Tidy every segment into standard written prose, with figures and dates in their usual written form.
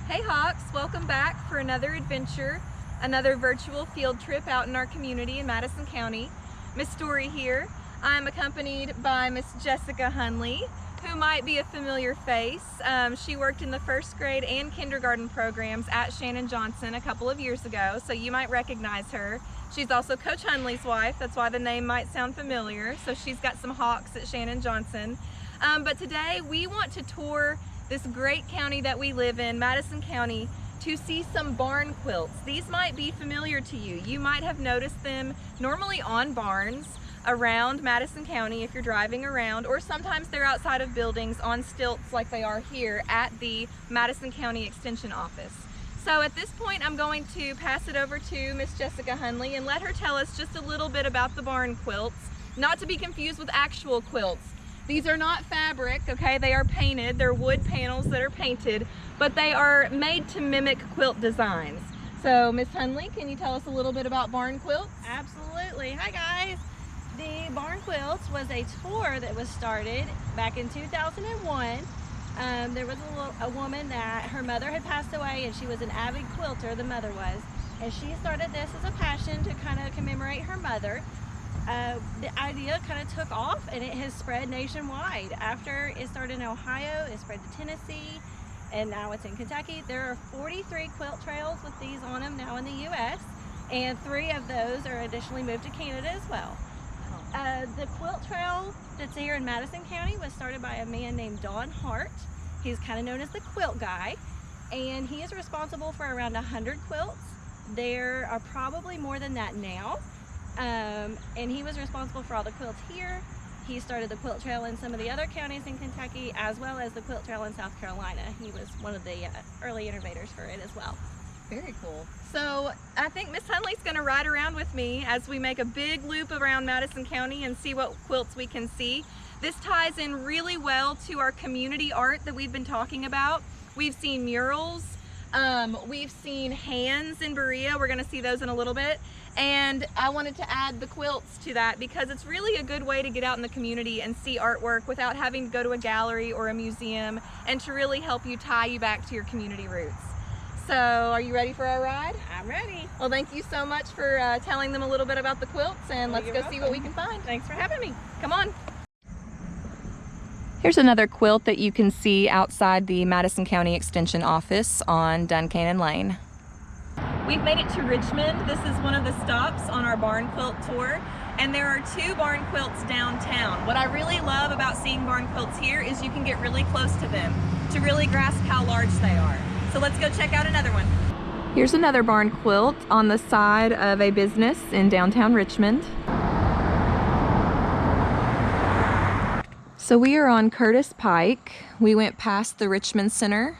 Hey Hawks, welcome back for another adventure, another virtual field trip out in our community in Madison County. Miss Story here. I'm accompanied by Miss Jessica Hunley, who might be a familiar face. She worked in the first grade and kindergarten programs at Shannon Johnson a couple of years ago, so you might recognize her. She's also Coach Hunley's wife, that's why the name might sound familiar. So she's got some Hawks at Shannon Johnson. But today we want to tour this great county that we live in, Madison County, to see some barn quilts. These might be familiar to you. You might have noticed them normally on barns around Madison County if you're driving around, or sometimes they're outside of buildings on stilts like they are here at the Madison County Extension Office. So at this point I'm going to pass it over to Miss Jessica Hunley and let her tell us just a little bit about the barn quilts, not to be confused with actual quilts. These are not fabric, okay? They are painted. They're wood panels that are painted, but they are made to mimic quilt designs. So, Miss Hunley, can you tell us a little bit about barn quilts? Absolutely. Hi guys. The Barn Quilts was a tour that was started back in 2001. There was a woman that her mother had passed away, and she was an avid quilter, the mother was, and she started this as a passion to kind of commemorate her mother. The idea kind of took off, and it has spread nationwide. After it started in Ohio, it spread to Tennessee, and now it's in Kentucky. There are 43 quilt trails with these on them now in the U.S., and 3 of those are additionally moved to Canada as well. The quilt trail that's here in Madison County was started by a man named Don Hart. He's kind of known as the quilt guy, and he is responsible for around 100 quilts. There are probably more than that now. And he was responsible for all the quilts here. He started the quilt trail in some of the other counties in Kentucky, as well as the quilt trail in South Carolina. He was one of the early innovators for it as well. Very cool. So I think Miss Hunley's going to ride around with me as we make a big loop around Madison County and see what quilts we can see. This ties in really well to our community art that we've been talking about. We've seen murals, we've seen hands in Berea. We're going to see those in a little bit. And I wanted to add the quilts to that because it's really a good way to get out in the community and see artwork without having to go to a gallery or a museum, and to really help you tie you back to your community roots. So are you ready for our ride? I'm ready. Well, thank you so much for telling them a little bit about the quilts, and let's go see what we can find. Thanks for having me. Come on. Here's another quilt that you can see outside the Madison County Extension Office on Duncannon Lane. We've made it to Richmond. This is one of the stops on our barn quilt tour, and there are 2 barn quilts downtown. What I really love about seeing barn quilts here is you can get really close to them to really grasp how large they are. So let's go check out another one. Here's another barn quilt on the side of a business in downtown Richmond. So we are on Curtis Pike. We went past the Richmond Center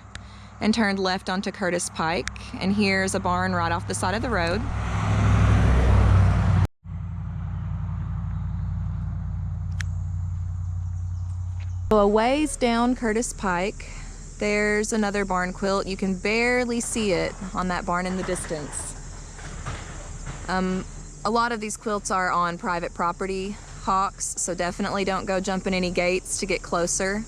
and turned left onto Curtis Pike, and here's a barn right off the side of the road. So a ways down Curtis Pike, there's another barn quilt. You can barely see it on that barn in the distance. A lot of these quilts are on private property, Hawks, so definitely don't go jumping any gates to get closer.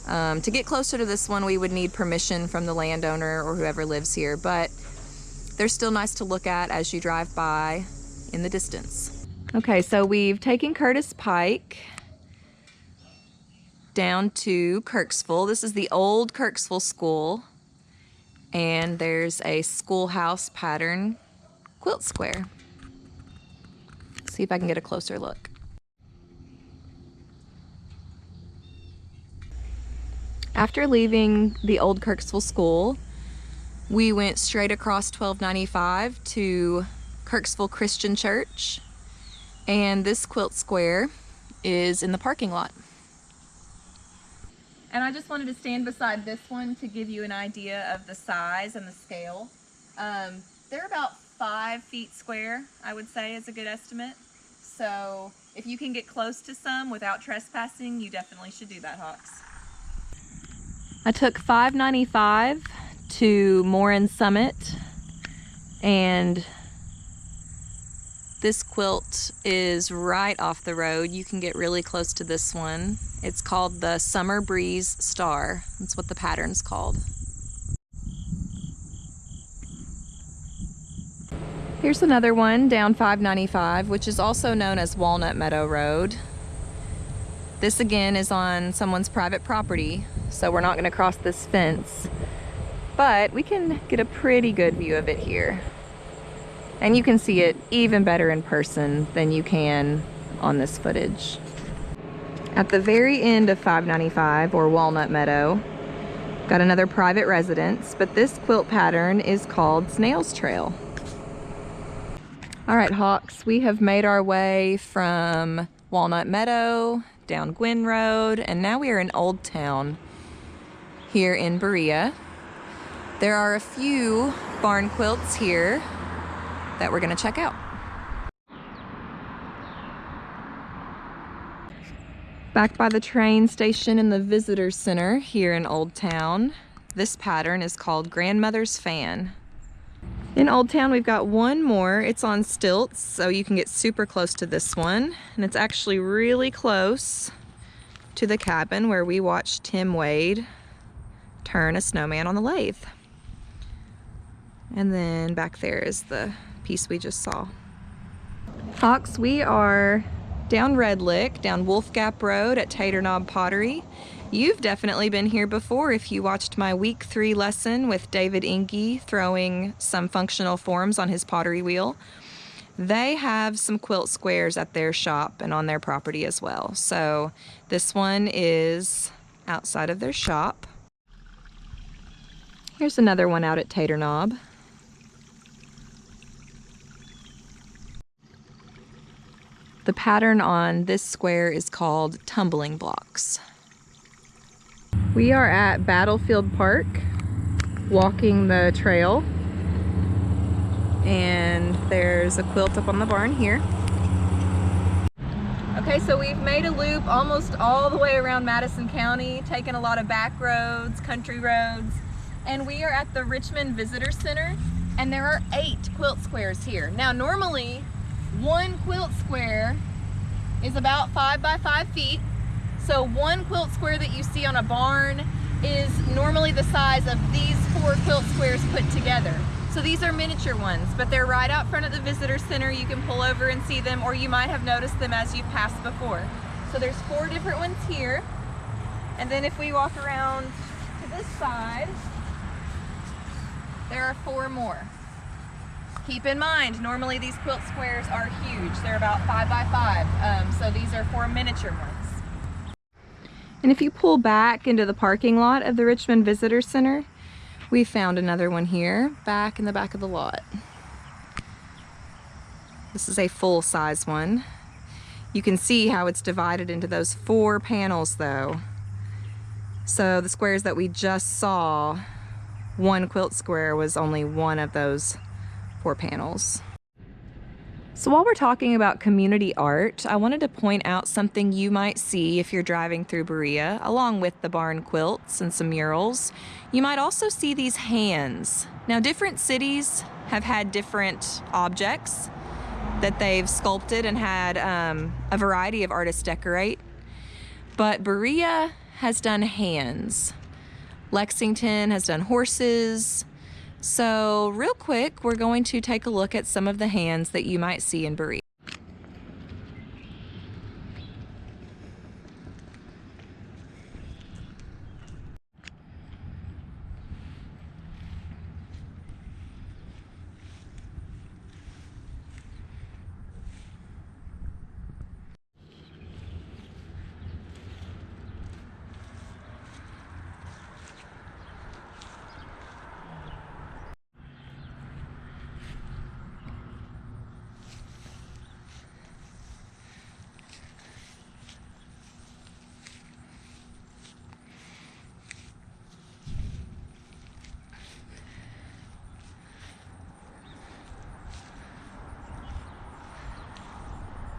To get closer to this one, we would need permission from the landowner or whoever lives here, but they're still nice to look at as you drive by in the distance. Okay, so we've taken Curtis Pike down to Kirksville. This is the old Kirksville School, and there's a schoolhouse pattern quilt square. Let's see if I can get a closer look. After leaving the old Kirksville School, we went straight across 1295 to Kirksville Christian Church, and this quilt square is in the parking lot. And I just wanted to stand beside this one to give you an idea of the size and the scale. They're about 5 feet square, I would say, is a good estimate. So if you can get close to some without trespassing, you definitely should do that, Hawks. I took 595 to Morin Summit, and this quilt is right off the road. You can get really close to this one. It's called the Summer Breeze Star. That's what the pattern's called. Here's another one down 595, which is also known as Walnut Meadow Road. This again is on someone's private property, so we're not going to cross this fence, but we can get a pretty good view of it here. And you can see it even better in person than you can on this footage. At the very end of 595, or Walnut Meadow, got another private residence, but this quilt pattern is called Snail's Trail. All right, Hawks, we have made our way from Walnut Meadow down Gwynn Road, and now we are in Old Town here in Berea. There are a few barn quilts here that we're gonna check out. Back by the train station in the visitor center here in Old Town, this pattern is called Grandmother's Fan. In Old Town, we've got one more. It's on stilts, so you can get super close to this one. And it's actually really close to the cabin where we watched Tim Wade turn a snowman on the lathe. And then back there is the piece we just saw. Hawks, we are down Red Lick, down Wolf Gap Road at Tater Knob Pottery. You've definitely been here before if you watched my week 3 lesson with David Inge throwing some functional forms on his pottery wheel. They have some quilt squares at their shop and on their property as well. So this one is outside of their shop. Here's another one out at Tater Knob. The pattern on this square is called Tumbling Blocks. We are at Battlefield Park, walking the trail, and there's a quilt up on the barn here. Okay, so we've made a loop almost all the way around Madison County, taken a lot of back roads, country roads, and we are at the Richmond Visitor Center, and there are 8 quilt squares here. Now normally, one quilt square is about 5 by 5 feet. So one quilt square that you see on a barn is normally the size of these 4 quilt squares put together. So these are miniature ones, but they're right out front of the visitor center. You can pull over and see them, or you might have noticed them as you've passed before. So there's 4 different ones here. And then if we walk around to this side, there are 4 more. Keep in mind, normally these quilt squares are huge. They're about 5 by 5. So these are 4 miniature ones. And if you pull back into the parking lot of the Richmond Visitor Center, we found another one here, back in the back of the lot. This is a full-size one. You can see how it's divided into those 4 panels though. So the squares that we just saw, one quilt square was only one of those 4 panels. So while we're talking about community art, I wanted to point out something you might see if you're driving through Berea, along with the barn quilts and some murals. You might also see these hands. Now, different cities have had different objects that they've sculpted and had a variety of artists decorate, but Berea has done hands. Lexington has done horses. So real quick, we're going to take a look at some of the hands that you might see in Berea.